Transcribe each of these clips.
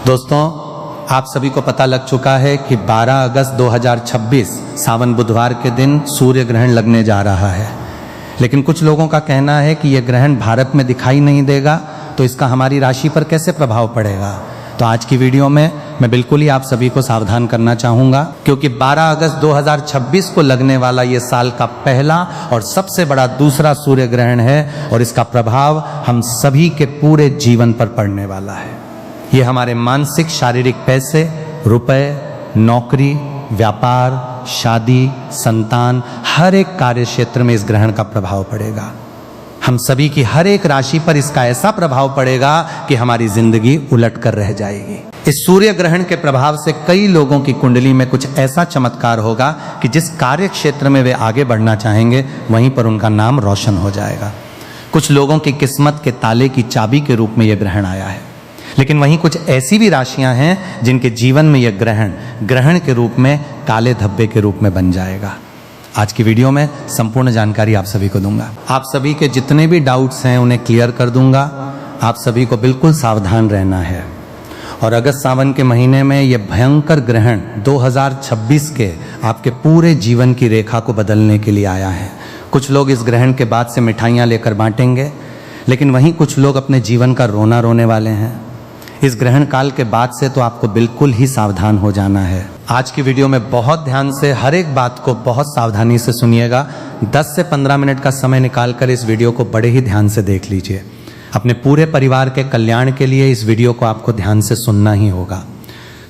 दोस्तों, आप सभी को पता लग चुका है कि 12 अगस्त 2026 सावन बुधवार के दिन सूर्य ग्रहण लगने जा रहा है। लेकिन कुछ लोगों का कहना है कि यह ग्रहण भारत में दिखाई नहीं देगा, तो इसका हमारी राशि पर कैसे प्रभाव पड़ेगा। तो आज की वीडियो में मैं बिल्कुल ही आप सभी को सावधान करना चाहूँगा, क्योंकि 12 अगस्त 2026 को लगने वाला ये साल का पहला और सबसे बड़ा दूसरा सूर्य ग्रहण है और इसका प्रभाव हम सभी के पूरे जीवन पर पड़ने वाला है। ये हमारे मानसिक शारीरिक पैसे, रुपए, नौकरी, व्यापार, शादी, संतान, हर एक कार्य क्षेत्र में इस ग्रहण का प्रभाव पड़ेगा। हम सभी की हर एक राशि पर इसका ऐसा प्रभाव पड़ेगा कि हमारी जिंदगी उलट कर रह जाएगी। इस सूर्य ग्रहण के प्रभाव से कई लोगों की कुंडली में कुछ ऐसा चमत्कार होगा कि जिस कार्य क्षेत्र में वे आगे बढ़ना चाहेंगे वहीं पर उनका नाम रोशन हो जाएगा। कुछ लोगों की किस्मत के ताले की चाबी के रूप में यह ग्रहण आया है, लेकिन वहीं कुछ ऐसी भी राशियां हैं जिनके जीवन में यह ग्रहण के रूप में काले धब्बे के रूप में बन जाएगा। आज की वीडियो में संपूर्ण जानकारी आप सभी को दूंगा। आप सभी के जितने भी डाउट्स हैं उन्हें क्लियर कर दूंगा। आप सभी को बिल्कुल सावधान रहना है। और अगस्त सावन के महीने में यह भयंकर ग्रहण 2026 के आपके पूरे जीवन की रेखा को बदलने के लिए आया है। कुछ लोग इस ग्रहण के बाद से मिठाइयाँ लेकर बांटेंगे, लेकिन वहीं कुछ लोग अपने जीवन का रोना रोने वाले हैं। इस ग्रहण काल के बाद से तो आपको बिल्कुल ही सावधान हो जाना है। आज की वीडियो में बहुत ध्यान से हर एक बात को बहुत सावधानी से सुनिएगा। 10 से 15 मिनट का समय निकालकर इस वीडियो को बड़े ही ध्यान से देख लीजिए। अपने पूरे परिवार के कल्याण के लिए इस वीडियो को आपको ध्यान से सुनना ही होगा।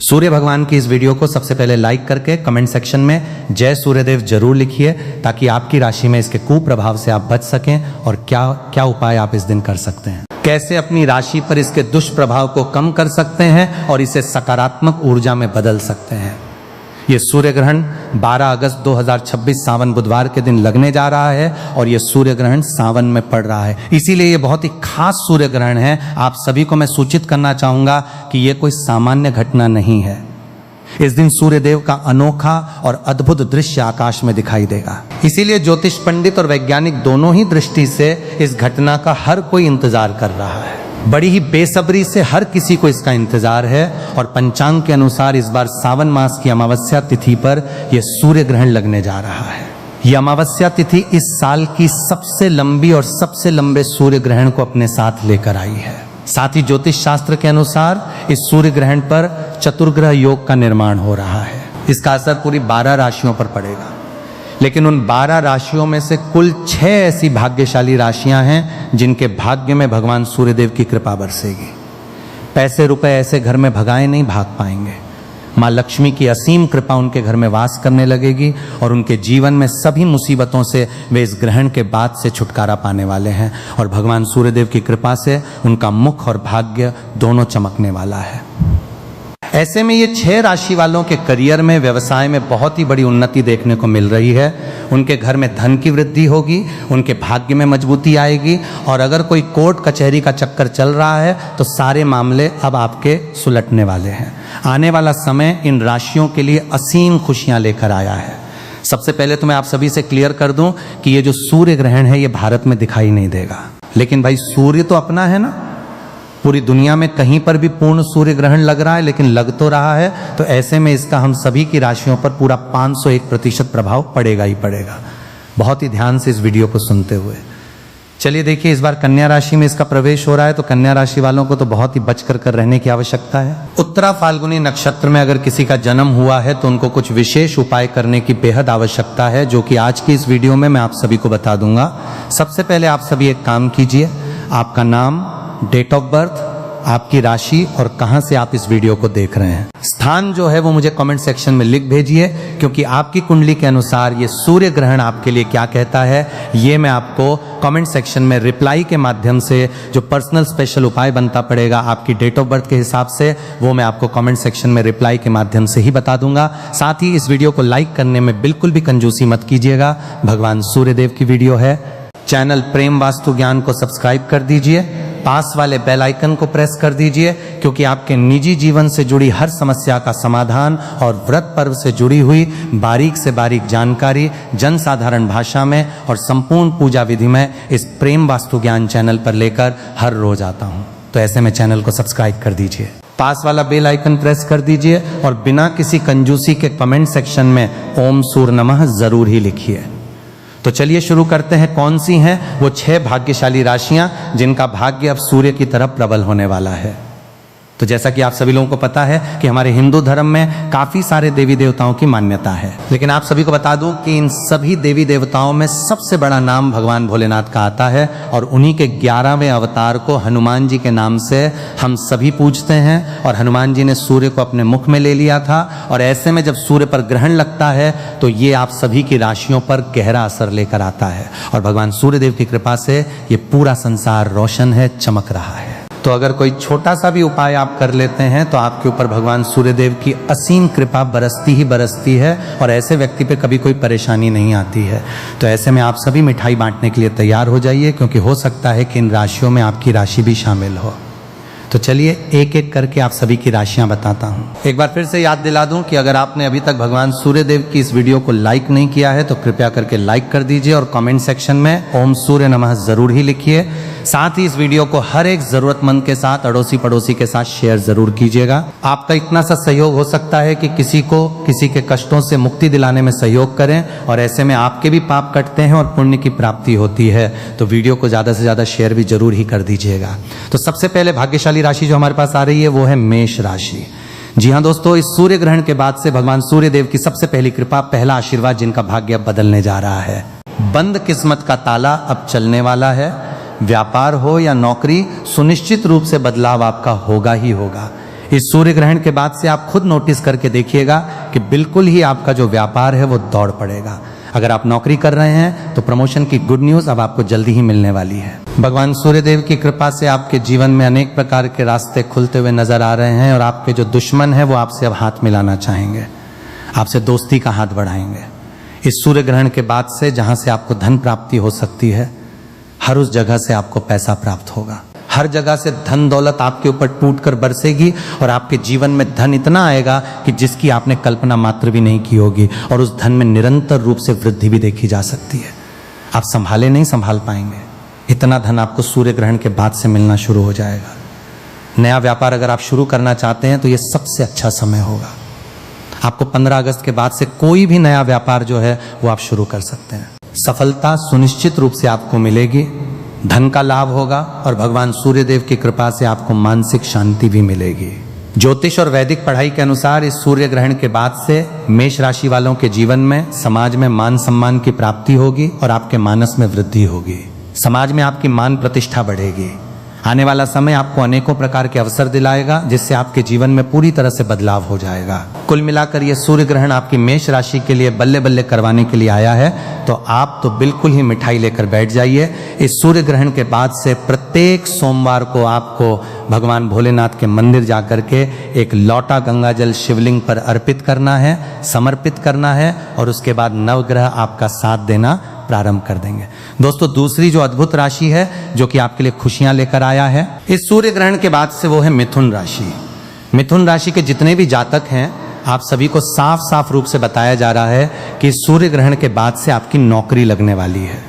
सूर्य भगवान की इस वीडियो को सबसे पहले लाइक करके कमेंट सेक्शन में जय सूर्यदेव जरूर लिखिए, ताकि आपकी राशि में इसके कुप्रभाव से आप बच सकें और क्या क्या उपाय आप इस दिन कर सकते हैं, कैसे अपनी राशि पर इसके दुष्प्रभाव को कम कर सकते हैं और इसे सकारात्मक ऊर्जा में बदल सकते हैं। ये सूर्य ग्रहण 12 अगस्त 2026 सावन बुधवार के दिन लगने जा रहा है और ये सूर्य ग्रहण सावन में पड़ रहा है, इसीलिए ये बहुत ही खास सूर्य ग्रहण है। आप सभी को मैं सूचित करना चाहूंगा कि ये कोई सामान्य घटना नहीं है। इस दिन सूर्यदेव का अनोखा और अद्भुत दृश्य आकाश में दिखाई देगा। इसीलिए ज्योतिष पंडित और वैज्ञानिक दोनों ही दृष्टि से इस घटना का हर कोई इंतजार कर रहा है। बड़ी ही बेसब्री से हर किसी को इसका इंतजार है। और पंचांग के अनुसार इस बार सावन मास की अमावस्या तिथि पर यह सूर्य ग्रहण लगने जा रहा है। यह अमावस्या तिथि इस साल की सबसे लंबी और सबसे लंबे सूर्य ग्रहण को अपने साथ लेकर आई है। साथ ही ज्योतिष शास्त्र के अनुसार इस सूर्य ग्रहण पर चतुर्ग्रह योग का निर्माण हो रहा है। इसका असर पूरी 12 राशियों पर पड़ेगा, लेकिन उन 12 राशियों में से कुल 6 ऐसी भाग्यशाली राशियां हैं जिनके भाग्य में भगवान सूर्यदेव की कृपा बरसेगी। पैसे रुपए ऐसे घर में भगाए नहीं भाग पाएंगे। माँ लक्ष्मी की असीम कृपा उनके घर में वास करने लगेगी और उनके जीवन में सभी मुसीबतों से वे इस ग्रहण के बाद से छुटकारा पाने वाले हैं और भगवान सूर्यदेव की कृपा से उनका मुख और भाग्य दोनों चमकने वाला है। ऐसे में ये 6 राशि वालों के करियर में, व्यवसाय में बहुत ही बड़ी उन्नति देखने को मिल रही है। उनके घर में धन की वृद्धि होगी, उनके भाग्य में मजबूती आएगी और अगर कोई कोर्ट कचहरी का चक्कर चल रहा है तो सारे मामले अब आपके सुलटने वाले हैं। आने वाला समय इन राशियों के लिए असीम खुशियां लेकर आया है। सबसे पहले तो मैं आप सभी से क्लियर कर दूं कि ये जो सूर्य ग्रहण है ये भारत में दिखाई नहीं देगा, लेकिन भाई सूर्य तो अपना है ना। पूरी दुनिया में कहीं पर भी पूर्ण सूर्य ग्रहण लग रहा है, लेकिन लग तो रहा है, तो ऐसे में इसका हम सभी की राशियों पर पूरा 501% प्रभाव पड़ेगा ही पड़ेगा। बहुत ही ध्यान से इस वीडियो को सुनते हुए चलिए देखिए, इस बार कन्या राशि में इसका प्रवेश हो रहा है, तो कन्या राशि वालों को तो बहुत ही बच कर रहने की आवश्यकता है। उत्तरा फाल्गुनी नक्षत्र में अगर किसी का जन्म हुआ है तो उनको कुछ विशेष उपाय करने की बेहद आवश्यकता है, जो कि आज की इस वीडियो में मैं आप सभी को बता दूंगा। सबसे पहले आप सभी एक काम कीजिए, आपका नाम, डेट ऑफ बर्थ, आपकी राशि और कहां से आप इस वीडियो को देख रहे हैं, स्थान जो है वो मुझे कमेंट सेक्शन में लिख भेजिए, क्योंकि आपकी कुंडली के अनुसार ये सूर्य ग्रहण आपके लिए क्या कहता है ये मैं आपको कमेंट सेक्शन में रिप्लाई के माध्यम से, जो पर्सनल स्पेशल उपाय बनता पड़ेगा आपकी डेट ऑफ बर्थ के हिसाब से, वो मैं आपको कमेंट सेक्शन में रिप्लाई के माध्यम से ही बता दूंगा। साथ ही इस वीडियो को लाइक करने में बिल्कुल भी कंजूसी मत कीजिएगा। भगवान सूर्यदेव की वीडियो है। चैनल प्रेम वास्तु ज्ञान को सब्सक्राइब कर दीजिए, पास वाले बेल आइकन को प्रेस कर दीजिए, क्योंकि आपके निजी जीवन से जुड़ी हर समस्या का समाधान और व्रत पर्व से जुड़ी हुई बारीक से बारीक जानकारी जन साधारण भाषा में और संपूर्ण पूजा विधि में इस प्रेम वास्तु ज्ञान चैनल पर लेकर हर रोज आता हूं। तो ऐसे में चैनल को सब्सक्राइब कर दीजिए। पास वाला बेल आइकन प्रेस कर दीजिए और बिना किसी कंजूसी के कमेंट सेक्शन में ओम सूर्य नमः जरूर ही लिखिए। तो चलिए शुरू करते हैं। कौन सी हैं वो 6 भाग्यशाली राशियां जिनका भाग्य अब सूर्य की तरफ प्रबल होने वाला है। तो जैसा कि आप सभी लोगों को पता है कि हमारे हिंदू धर्म में काफी सारे देवी देवताओं की मान्यता है, लेकिन आप सभी को बता दूं कि इन सभी देवी देवताओं में सबसे बड़ा नाम भगवान भोलेनाथ का आता है और उन्हीं के 11वें अवतार को हनुमान जी के नाम से हम सभी पूजते हैं। और हनुमान जी ने सूर्य को अपने मुख में ले लिया था और ऐसे में जब सूर्य पर ग्रहण लगता है तो ये आप सभी की राशियों पर गहरा असर लेकर आता है और भगवान सूर्यदेव की कृपा से ये पूरा संसार रोशन है, चमक रहा है। तो अगर कोई छोटा सा भी उपाय आप कर लेते हैं तो आपके ऊपर भगवान सूर्यदेव की असीम कृपा बरसती ही बरसती है और ऐसे व्यक्ति पे कभी कोई परेशानी नहीं आती है। तो ऐसे में आप सभी मिठाई बांटने के लिए तैयार हो जाइए, क्योंकि हो सकता है कि इन राशियों में आपकी राशि भी शामिल हो। तो चलिए एक एक करके आप सभी की राशियां बताता हूं। एक बार फिर से याद दिला दूं कि अगर आपने अभी तक भगवान सूर्यदेव की इस वीडियो को लाइक नहीं किया है तो कृपया करके लाइक कर दीजिए और कमेंट सेक्शन में ओम सूर्य नमः जरूर ही लिखिए। साथ ही इस वीडियो को हर एक जरूरतमंद के साथ, अड़ोसी पड़ोसी के साथ शेयर जरूर कीजिएगा। आपका इतना सा सहयोग हो सकता है कि किसी को किसी के कष्टों से मुक्ति दिलाने में सहयोग करें और ऐसे में आपके भी पाप कटते हैं और पुण्य की प्राप्ति होती है। तो वीडियो को ज्यादा से ज्यादा शेयर भी जरूर ही कर दीजिएगा। तो सबसे पहले भाग्यशाली राशि जो हमारे पास आ रही है वो है मेष राशि। जी हाँ दोस्तों, इस सूर्य ग्रहण के बाद से भगवान सूर्यदेव की सबसे पहली कृपा, पहला आशीर्वाद जिनका भाग्य अब बदलने जा रहा है। बंद किस्मत का ताला अब चलने वाला है। व्यापार हो या नौकरी, सुनिश्चित रूप से बदलाव आपका होगा ही होगा। इस सूर्य ग्रहण के बाद से आप खुद नोटिस करके देखिएगा कि बिल्कुल ही आपका जो व्यापार है वो दौड़ पड़ेगा। अगर आप नौकरी कर रहे हैं तो प्रमोशन की गुड न्यूज अब आपको जल्दी ही मिलने वाली है। भगवान सूर्यदेव की कृपा से आपके जीवन में अनेक प्रकार के रास्ते खुलते हुए नजर आ रहे हैं और आपके जो दुश्मन है वो आपसे अब हाथ मिलाना चाहेंगे, आपसे दोस्ती का हाथ बढ़ाएंगे। इस सूर्य ग्रहण के बाद से जहां से आपको धन प्राप्ति हो सकती है, हर उस जगह से आपको पैसा प्राप्त होगा। हर जगह से धन दौलत आपके ऊपर टूट कर बरसेगी और आपके जीवन में धन इतना आएगा कि जिसकी आपने कल्पना मात्र भी नहीं की होगी और उस धन में निरंतर रूप से वृद्धि भी देखी जा सकती है। आप संभाले नहीं संभाल पाएंगे, इतना धन आपको सूर्य ग्रहण के बाद से मिलना शुरू हो जाएगा। नया व्यापार अगर आप शुरू करना चाहते हैं तो ये सबसे अच्छा समय होगा। आपको 15 अगस्त के बाद से कोई भी नया व्यापार जो है वो आप शुरू कर सकते हैं। सफलता सुनिश्चित रूप से आपको मिलेगी, धन का लाभ होगा और भगवान सूर्यदेव की कृपा से आपको मानसिक शांति भी मिलेगी। ज्योतिष और वैदिक पढ़ाई के अनुसार इस सूर्य ग्रहण के बाद से मेष राशि वालों के जीवन में समाज में मान सम्मान की प्राप्ति होगी और आपके मानस में वृद्धि होगी। समाज में आपकी मान प्रतिष्ठा बढ़ेगी। आने वाला समय आपको अनेकों प्रकार के अवसर दिलाएगा जिससे आपके जीवन में पूरी तरह से बदलाव हो जाएगा। कुल मिलाकर ये सूर्य ग्रहण आपकी मेष राशि के लिए बल्ले बल्ले करवाने के लिए आया है, तो आप तो बिल्कुल ही मिठाई लेकर बैठ जाइए। इस सूर्य ग्रहण के बाद से प्रत्येक सोमवार को आपको भगवान भोलेनाथ के मंदिर जाकर के एक लौटा गंगा जल शिवलिंग पर अर्पित करना है, समर्पित करना है और उसके बाद नवग्रह आपका साथ देना प्रारंभ कर देंगे। दोस्तों, दूसरी जो अद्भुत राशि है जो कि आपके लिए खुशियां लेकर आया है इस सूर्य ग्रहण के बाद से वो है मिथुन राशि। मिथुन राशि के जितने भी जातक हैं, आप सभी को साफ साफ रूप से बताया जा रहा है कि सूर्य ग्रहण के बाद से आपकी नौकरी लगने वाली है।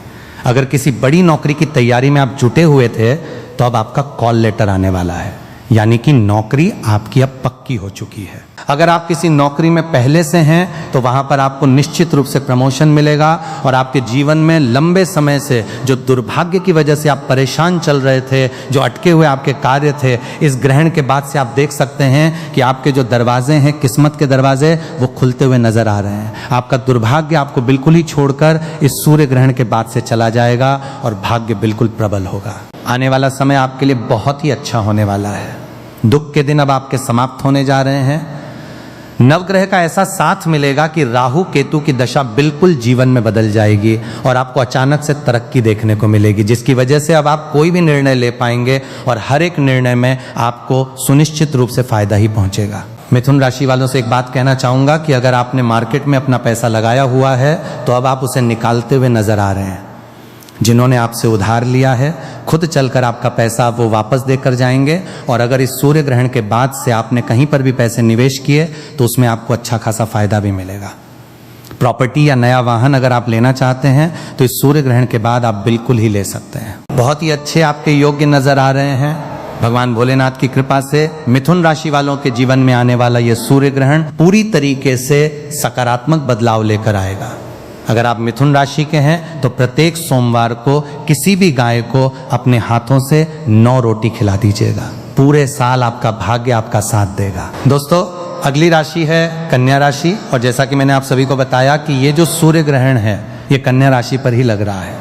अगर किसी बड़ी नौकरी की तैयारी में आप जुटे हुए थे तो अब आपका कॉल लेटर आने वाला है, यानी कि नौकरी आपकी अब पक्की हो चुकी है। अगर आप किसी नौकरी में पहले से हैं तो वहां पर आपको निश्चित रूप से प्रमोशन मिलेगा और आपके जीवन में लंबे समय से जो दुर्भाग्य की वजह से आप परेशान चल रहे थे, जो अटके हुए आपके कार्य थे, इस ग्रहण के बाद से आप देख सकते हैं कि आपके जो दरवाजे हैं, किस्मत के दरवाजे, वो खुलते हुए नजर आ रहे हैं। आपका दुर्भाग्य आपको बिल्कुल ही छोड़कर इस सूर्य ग्रहण के बाद से चला जाएगा और भाग्य बिल्कुल प्रबल होगा। आने वाला समय आपके लिए बहुत ही अच्छा होने वाला है। दुख के दिन अब आपके समाप्त होने जा रहे हैं। नवग्रह का ऐसा साथ मिलेगा कि राहु केतु की दशा बिल्कुल जीवन में बदल जाएगी और आपको अचानक से तरक्की देखने को मिलेगी, जिसकी वजह से अब आप कोई भी निर्णय ले पाएंगे और हर एक निर्णय में आपको सुनिश्चित रूप से फायदा ही पहुंचेगा। मिथुन राशि वालों से एक बात कहना चाहूंगा कि अगर आपने मार्केट में अपना पैसा लगाया हुआ है तो अब आप उसे निकालते हुए नजर आ रहे हैं। जिन्होंने आपसे उधार लिया है, खुद चलकर आपका पैसा वो वापस देकर जाएंगे और अगर इस सूर्य ग्रहण के बाद से आपने कहीं पर भी पैसे निवेश किए तो उसमें आपको अच्छा खासा फायदा भी मिलेगा। प्रॉपर्टी या नया वाहन अगर आप लेना चाहते हैं तो इस सूर्य ग्रहण के बाद आप बिल्कुल ही ले सकते हैं। बहुत ही अच्छे आपके योग्य नजर आ रहे हैं। भगवान भोलेनाथ की कृपा से मिथुन राशि वालों के जीवन में आने वाला यह सूर्य ग्रहण पूरी तरीके से सकारात्मक बदलाव लेकर आएगा। अगर आप मिथुन राशि के हैं तो प्रत्येक सोमवार को किसी भी गाय को अपने हाथों से 9 रोटी खिला दीजिएगा। पूरे साल आपका भाग्य आपका साथ देगा। दोस्तों, अगली राशि है कन्या राशि, और जैसा कि मैंने आप सभी को बताया कि ये जो सूर्य ग्रहण है ये कन्या राशि पर ही लग रहा है।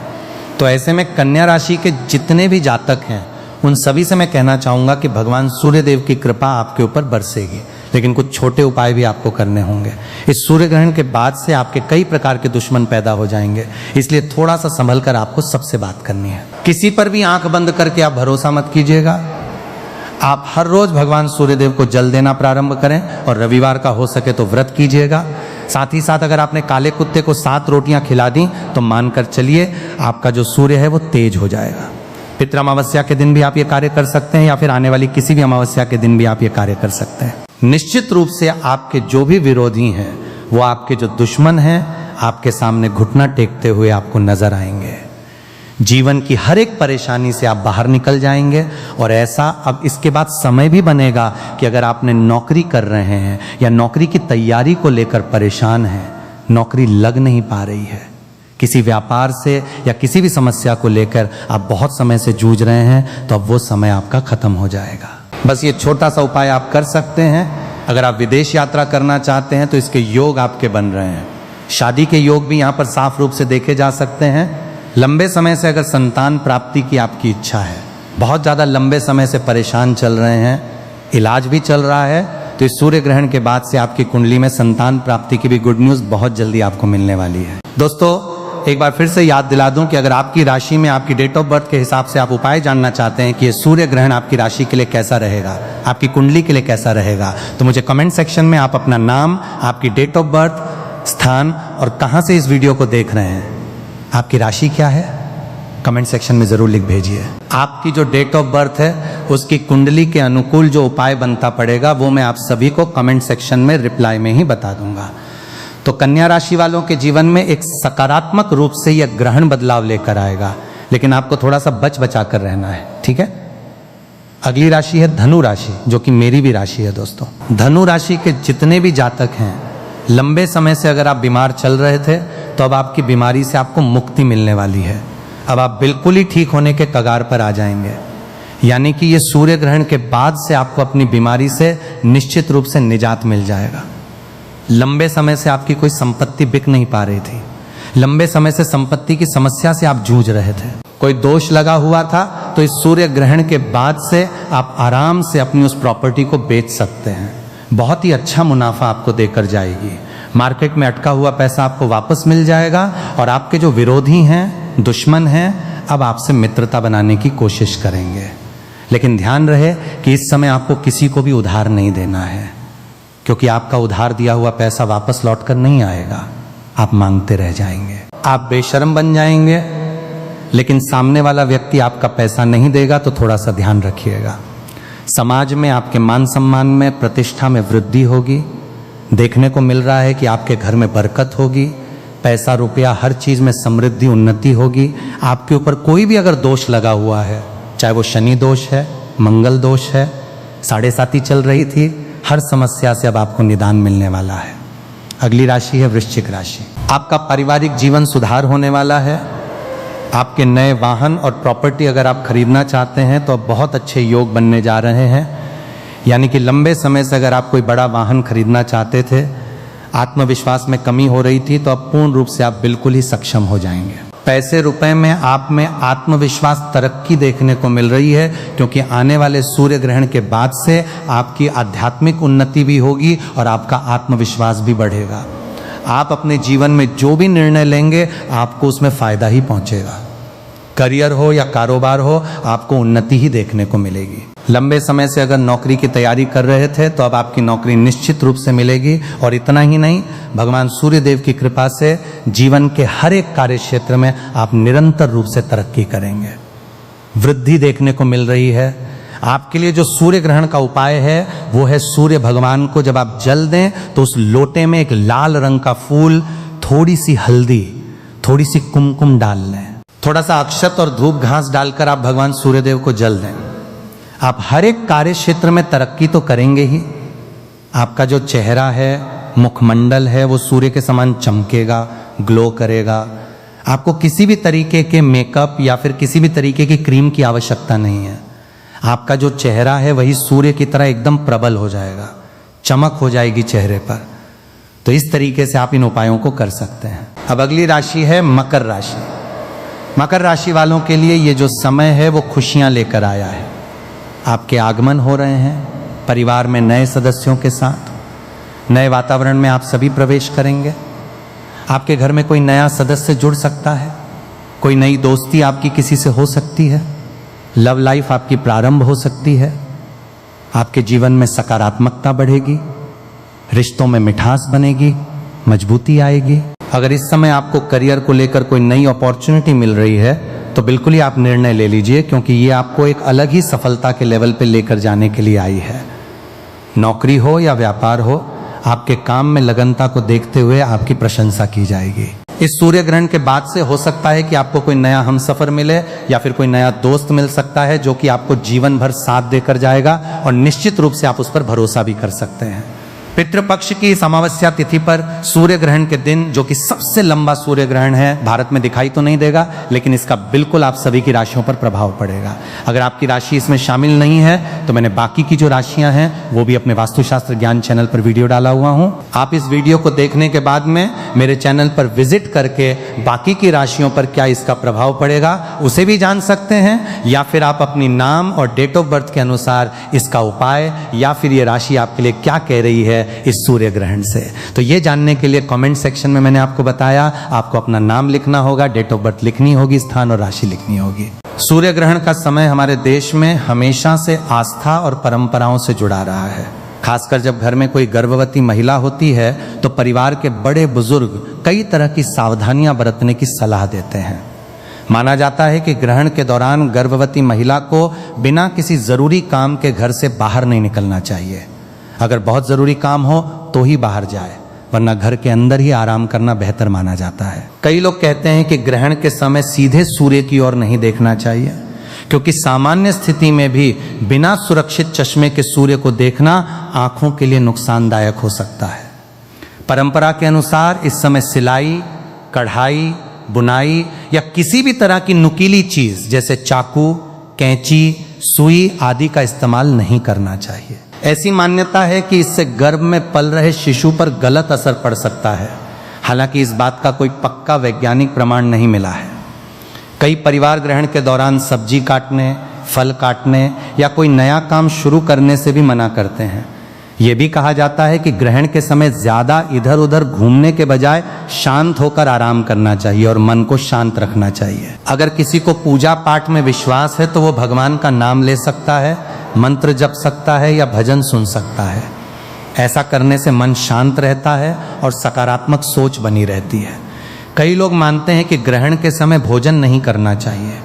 तो ऐसे में कन्या राशि के जितने भी जातक हैं उन सभी से मैं कहना चाहूंगा कि भगवान सूर्य देव की कृपा आपके ऊपर बरसेगी, लेकिन कुछ छोटे उपाय भी आपको करने होंगे। इस सूर्य ग्रहण के बाद से आपके कई प्रकार के दुश्मन पैदा हो जाएंगे, इसलिए थोड़ा सा संभल कर आपको सबसे बात करनी है। किसी पर भी आंख बंद करके आप भरोसा मत कीजिएगा। आप हर रोज भगवान सूर्यदेव को जल देना प्रारंभ करें और रविवार का हो सके तो व्रत कीजिएगा। साथ ही साथ अगर आपने काले कुत्ते को 7 रोटियां खिला दी तो मानकर चलिए आपका जो सूर्य है वो तेज हो जाएगा। पितृ अमावस्या के दिन भी आप ये कार्य कर सकते हैं, या फिर आने वाली किसी भी अमावस्या के दिन भी आप ये कार्य कर सकते हैं। निश्चित रूप से आपके जो भी विरोधी हैं, वो आपके जो दुश्मन हैं, आपके सामने घुटना टेकते हुए आपको नजर आएंगे। जीवन की हर एक परेशानी से आप बाहर निकल जाएंगे। और ऐसा अब इसके बाद समय भी बनेगा कि अगर आपने नौकरी कर रहे हैं या नौकरी की तैयारी को लेकर परेशान हैं, नौकरी लग नहीं पा रही है, किसी व्यापार से या किसी भी समस्या को लेकर आप बहुत समय से जूझ रहे हैं, तो अब वो समय आपका खत्म हो जाएगा। बस ये छोटा सा उपाय आप कर सकते हैं। अगर आप विदेश यात्रा करना चाहते हैं तो इसके योग आपके बन रहे हैं। शादी के योग भी यहाँ पर साफ रूप से देखे जा सकते हैं। लंबे समय से अगर संतान प्राप्ति की आपकी इच्छा है, बहुत ज़्यादा लंबे समय से परेशान चल रहे हैं, इलाज भी चल रहा है, तो इस सूर्य ग्रहण के बाद से आपकी कुंडली में संतान प्राप्ति की भी गुड न्यूज़ बहुत जल्दी आपको मिलने वाली है। दोस्तों, एक बार फिर से याद दिला दूं कि अगर आपकी राशि में आपकी डेट ऑफ बर्थ के हिसाब से आप उपाय जानना चाहते हैं कि ये सूर्य ग्रहण आपकी राशि के लिए कैसा रहेगा, आपकी कुंडली के लिए कैसा रहेगा, तो मुझे कमेंट सेक्शन में आप अपना नाम, आपकी डेट ऑफ बर्थ, स्थान और कहां से इस वीडियो को देख रहे हैं, आपकी राशि क्या है, कमेंट सेक्शन में जरूर लिख भेजिए। आपकी जो डेट ऑफ बर्थ है उसकी कुंडली के अनुकूल जो उपाय बनता पड़ेगा वो मैं आप सभी को कमेंट सेक्शन में रिप्लाई में ही बता दूंगा। तो कन्या राशि वालों के जीवन में एक सकारात्मक रूप से यह ग्रहण बदलाव लेकर आएगा, लेकिन आपको थोड़ा सा बच बचा कर रहना है, ठीक है। अगली राशि है धनु राशि, जो कि मेरी भी राशि है। दोस्तों, धनु राशि के जितने भी जातक हैं, लंबे समय से अगर आप बीमार चल रहे थे तो अब आपकी बीमारी से आपको मुक्ति मिलने वाली है। अब आप बिल्कुल ही ठीक होने के कगार पर आ जाएंगे। यानी कि ये सूर्य ग्रहण के बाद से आपको अपनी बीमारी से निश्चित रूप से निजात मिल जाएगा। लंबे समय से आपकी कोई संपत्ति बिक नहीं पा रही थी, लंबे समय से संपत्ति की समस्या से आप जूझ रहे थे, कोई दोष लगा हुआ था, तो इस सूर्य ग्रहण के बाद से आप आराम से अपनी उस प्रॉपर्टी को बेच सकते हैं। बहुत ही अच्छा मुनाफा आपको देकर जाएगी। मार्केट में अटका हुआ पैसा आपको वापस मिल जाएगा और आपके जो विरोधी हैं, दुश्मन हैं, अब आपसे मित्रता बनाने की कोशिश करेंगे। लेकिन ध्यान रहे कि इस समय आपको किसी को भी उधार नहीं देना है, क्योंकि आपका उधार दिया हुआ पैसा वापस लौट कर नहीं आएगा, आप मांगते रह जाएंगे। आप बेशर्म बन जाएंगे, लेकिन सामने वाला व्यक्ति आपका पैसा नहीं देगा, तो थोड़ा सा ध्यान रखिएगा। समाज में आपके मान सम्मान में, प्रतिष्ठा में वृद्धि होगी। देखने को मिल रहा है कि आपके घर में बरकत होगी, पैसा रुपया हर चीज में समृद्धि उन्नति होगी। आपके ऊपर कोई भी अगर दोष लगा हुआ है, चाहे वो शनि दोष है, मंगल दोष है, 7.5 चल रही थी, हर समस्या से अब आपको निदान मिलने वाला है। अगली राशि है वृश्चिक राशि। आपका पारिवारिक जीवन सुधार होने वाला है। आपके नए वाहन और प्रॉपर्टी अगर आप खरीदना चाहते हैं तो अब बहुत अच्छे योग बनने जा रहे हैं। यानी कि लंबे समय से अगर आप कोई बड़ा वाहन खरीदना चाहते थे, आत्मविश्वास में कमी हो रही थी, तो अब पूर्ण रूप से आप बिल्कुल ही सक्षम हो जाएंगे। पैसे रुपए में आप में आत्मविश्वास तरक्की देखने को मिल रही है, क्योंकि आने वाले सूर्य ग्रहण के बाद से आपकी आध्यात्मिक उन्नति भी होगी और आपका आत्मविश्वास भी बढ़ेगा। आप अपने जीवन में जो भी निर्णय लेंगे आपको उसमें फायदा ही पहुंचेगा। करियर हो या कारोबार हो, आपको उन्नति ही देखने को मिलेगी। लंबे समय से अगर नौकरी की तैयारी कर रहे थे तो अब आपकी नौकरी निश्चित रूप से मिलेगी। और इतना ही नहीं, भगवान सूर्य देव की कृपा से जीवन के हर एक कार्य क्षेत्र में आप निरंतर रूप से तरक्की करेंगे। वृद्धि देखने को मिल रही है। आपके लिए जो सूर्य ग्रहण का उपाय है वो है, सूर्य भगवान को जब आप जल दें तो उस लोटे में एक लाल रंग का फूल, थोड़ी सी हल्दी, थोड़ी सी कुमकुम डाल लें, थोड़ा सा अक्षत और धूप घास डालकर आप भगवान सूर्यदेव को जल दें। आप हर एक कार्य क्षेत्र में तरक्की तो करेंगे ही, आपका जो चेहरा है, मुखमंडल है, वो सूर्य के समान चमकेगा, ग्लो करेगा। आपको किसी भी तरीके के मेकअप या फिर किसी भी तरीके की क्रीम की आवश्यकता नहीं है। आपका जो चेहरा है वही सूर्य की तरह एकदम प्रबल हो जाएगा, चमक हो जाएगी चेहरे पर। तो इस तरीके से आप इन उपायों को कर सकते हैं। अब अगली राशि है मकर राशि। मकर राशि वालों के लिए ये जो समय है वो खुशियां लेकर आया है। आपके आगमन हो रहे हैं, परिवार में नए सदस्यों के साथ नए वातावरण में आप सभी प्रवेश करेंगे। आपके घर में कोई नया सदस्य जुड़ सकता है, कोई नई दोस्ती आपकी किसी से हो सकती है, लव लाइफ आपकी प्रारंभ हो सकती है। आपके जीवन में सकारात्मकता बढ़ेगी, रिश्तों में मिठास बनेगी, मजबूती आएगी। अगर इस समय आपको करियर को लेकर कोई नई अपॉर्चुनिटी मिल रही है तो बिल्कुल ही आप निर्णय ले लीजिए, क्योंकि ये आपको एक अलग ही सफलता के लेवल पे लेकर जाने के लिए आई है। नौकरी हो या व्यापार हो, आपके काम में लगनता को देखते हुए आपकी प्रशंसा की जाएगी। इस सूर्य ग्रहण के बाद से हो सकता है कि आपको कोई नया हमसफर मिले या फिर कोई नया दोस्त मिल सकता है जो कि आपको जीवन भर साथ देकर जाएगा, और निश्चित रूप से आप उस पर भरोसा भी कर सकते हैं। पितृपक्ष की इस अमावस्या तिथि पर सूर्य ग्रहण के दिन, जो कि सबसे लंबा सूर्य ग्रहण है, भारत में दिखाई तो नहीं देगा लेकिन इसका बिल्कुल आप सभी की राशियों पर प्रभाव पड़ेगा। अगर आपकी राशि इसमें शामिल नहीं है तो मैंने बाकी की जो राशियां हैं वो भी अपने वास्तुशास्त्र ज्ञान चैनल पर वीडियो डाला हुआ हूं। आप इस वीडियो को देखने के बाद में मेरे चैनल पर विजिट करके बाकी की राशियों पर क्या इसका प्रभाव पड़ेगा उसे भी जान सकते हैं, या फिर आप अपनी नाम और डेट ऑफ बर्थ के अनुसार इसका उपाय या फिर ये राशि आपके लिए क्या कह रही है इस सूर्य ग्रहण से। तो ये जानने के लिए कमेंट सेक्शन में मैंने आपको बताया, आपको अपना नाम लिखना होगा, डेट ऑफ बर्थ लिखनी होगी, स्थान और राशि लिखनी होगी। सूर्य ग्रहण का समय हमारे देश में हमेशा से आस्था और परंपराओं से जुड़ा रहा है। खासकर जब घर में कोई गर्भवती महिला होती है तो परिवार के बड़े बुजुर्ग कई तरह की सावधानियां बरतने की सलाह देते हैं। माना जाता है कि ग्रहण के दौरान गर्भवती महिला को बिना किसी जरूरी काम के घर से बाहर नहीं निकलना चाहिए। अगर बहुत ज़रूरी काम हो तो ही बाहर जाए, वरना घर के अंदर ही आराम करना बेहतर माना जाता है। कई लोग कहते हैं कि ग्रहण के समय सीधे सूर्य की ओर नहीं देखना चाहिए, क्योंकि सामान्य स्थिति में भी बिना सुरक्षित चश्मे के सूर्य को देखना आंखों के लिए नुकसानदायक हो सकता है। परंपरा के अनुसार इस समय सिलाई, कढ़ाई, बुनाई या किसी भी तरह की नुकीली चीज जैसे चाकू, कैंची, सुई आदि का इस्तेमाल नहीं करना चाहिए। ऐसी मान्यता है कि इससे गर्भ में पल रहे शिशु पर गलत असर पड़ सकता है। हालांकि इस बात का कोई पक्का वैज्ञानिक प्रमाण नहीं मिला है। कई परिवार ग्रहण के दौरान सब्जी काटने, फल काटने या कोई नया काम शुरू करने से भी मना करते हैं। यह भी कहा जाता है कि ग्रहण के समय ज्यादा इधर उधर घूमने के बजाय शांत होकर आराम करना चाहिए और मन को शांत रखना चाहिए। अगर किसी को पूजा पाठ में विश्वास है तो वो भगवान का नाम ले सकता है, मंत्र जप सकता है या भजन सुन सकता है। ऐसा करने से मन शांत रहता है और सकारात्मक सोच बनी रहती है। कई लोग मानते हैं कि ग्रहण के समय भोजन नहीं करना चाहिए।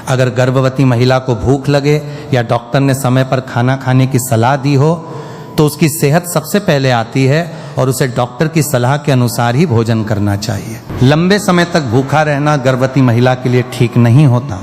अगर गर्भवती महिला को भूख लगे या डॉक्टर ने समय पर खाना खाने की सलाह दी हो तो उसकी सेहत सबसे पहले आती है और उसे डॉक्टर की सलाह के अनुसार ही भोजन करना चाहिए। लंबे समय तक भूखा रहना गर्भवती महिला के लिए ठीक नहीं होता,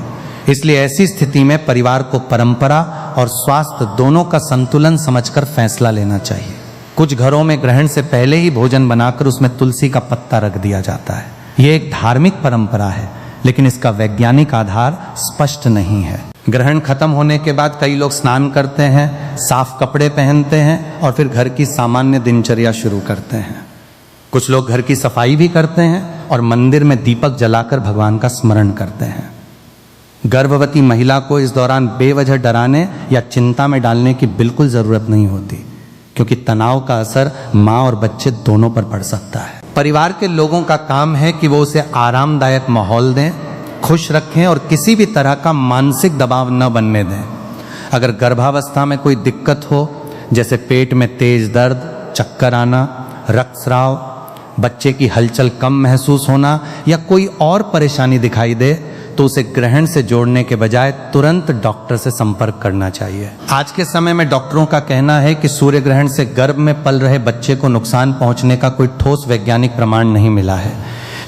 इसलिए ऐसी स्थिति में परिवार को परंपरा और स्वास्थ्य दोनों का संतुलन समझकर फैसला लेना चाहिए। कुछ घरों में ग्रहण से पहले ही भोजन बनाकर उसमें तुलसी का पत्ता रख दिया जाता है। यह एक धार्मिक परंपरा है, लेकिन इसका वैज्ञानिक आधार स्पष्ट नहीं है। ग्रहण खत्म होने के बाद कई लोग स्नान करते हैं, साफ कपड़े पहनते हैं और फिर घर की सामान्य दिनचर्या शुरू करते हैं। कुछ लोग घर की सफाई भी करते हैं और मंदिर में दीपक जलाकर भगवान का स्मरण करते हैं। गर्भवती महिला को इस दौरान बेवजह डराने या चिंता में डालने की बिल्कुल जरूरत नहीं होती, क्योंकि तनाव का असर माँ और बच्चे दोनों पर पड़ सकता है। परिवार के लोगों का काम है कि वो उसे आरामदायक माहौल दें, खुश रखें और किसी भी तरह का मानसिक दबाव न बनने दें। अगर गर्भावस्था में कोई दिक्कत हो, जैसे पेट में तेज दर्द, चक्कर आना, रक्तस्राव, बच्चे की हलचल कम महसूस होना या कोई और परेशानी दिखाई दे तो उसे ग्रहण से जोड़ने के बजाय तुरंत डॉक्टर से संपर्क करना चाहिए। आज के समय में डॉक्टरों का कहना है कि सूर्य ग्रहण से गर्भ में पल रहे बच्चे को नुकसान पहुंचने का कोई ठोस वैज्ञानिक प्रमाण नहीं मिला है,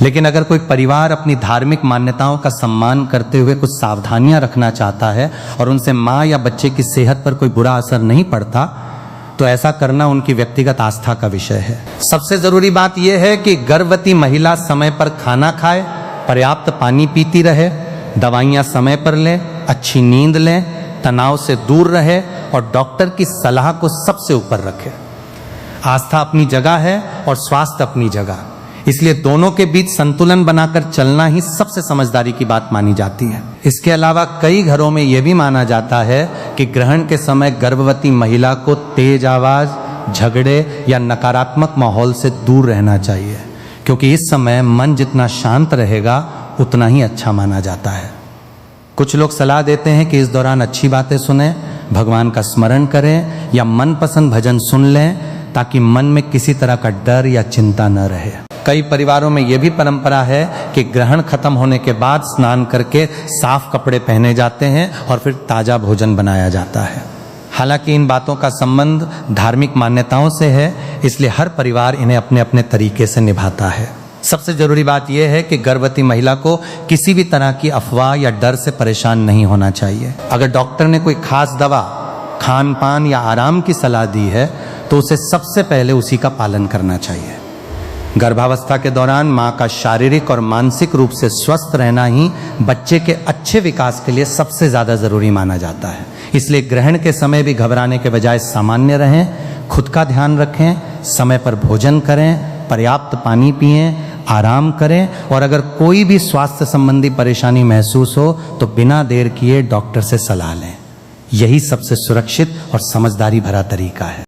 लेकिन अगर कोई परिवार अपनी धार्मिक मान्यताओं का सम्मान करते हुए कुछ सावधानियां रखना चाहता है और उनसे माँ या बच्चे की सेहत पर कोई बुरा असर नहीं पड़ता, तो ऐसा करना उनकी व्यक्तिगत आस्था का विषय है। सबसे जरूरी बात यह है कि गर्भवती महिला समय पर खाना खाए, पर्याप्त पानी पीती रहे, दवाइयां समय पर ले, अच्छी नींद ले, तनाव से दूर रहे और डॉक्टर की सलाह को सबसे ऊपर रखे। आस्था अपनी जगह है और स्वास्थ्य अपनी जगह, इसलिए दोनों के बीच संतुलन बनाकर चलना ही सबसे समझदारी की बात मानी जाती है। इसके अलावा कई घरों में यह भी माना जाता है कि ग्रहण के समय गर्भवती महिला को तेज आवाज, झगड़े या नकारात्मक माहौल से दूर रहना चाहिए, क्योंकि इस समय मन जितना शांत रहेगा उतना ही अच्छा माना जाता है। कुछ लोग सलाह देते हैं कि इस दौरान अच्छी बातें सुनें, भगवान का स्मरण करें या मनपसंद भजन सुन लें, ताकि मन में किसी तरह का डर या चिंता न रहे। कई परिवारों में यह भी परंपरा है कि ग्रहण खत्म होने के बाद स्नान करके साफ कपड़े पहने जाते हैं और फिर ताजा भोजन बनाया जाता है। हालांकि इन बातों का संबंध धार्मिक मान्यताओं से है, इसलिए हर परिवार इन्हें अपने अपने तरीके से निभाता है। सबसे जरूरी बात यह है कि गर्भवती महिला को किसी भी तरह की अफवाह या डर से परेशान नहीं होना चाहिए। अगर डॉक्टर ने कोई खास दवा, खान पान या आराम की सलाह दी है तो उसे सबसे पहले उसी का पालन करना चाहिए। गर्भावस्था के दौरान मां का शारीरिक और मानसिक रूप से स्वस्थ रहना ही बच्चे के अच्छे विकास के लिए सबसे ज्यादा जरूरी माना जाता है। इसलिए ग्रहण के समय भी घबराने के बजाय सामान्य रहें, खुद का ध्यान रखें, समय पर भोजन करें, पर्याप्त पानी पिएं, आराम करें और अगर कोई भी स्वास्थ्य संबंधी परेशानी महसूस हो तो बिना देर किए डॉक्टर से सलाह लें। यही सबसे सुरक्षित और समझदारी भरा तरीका है।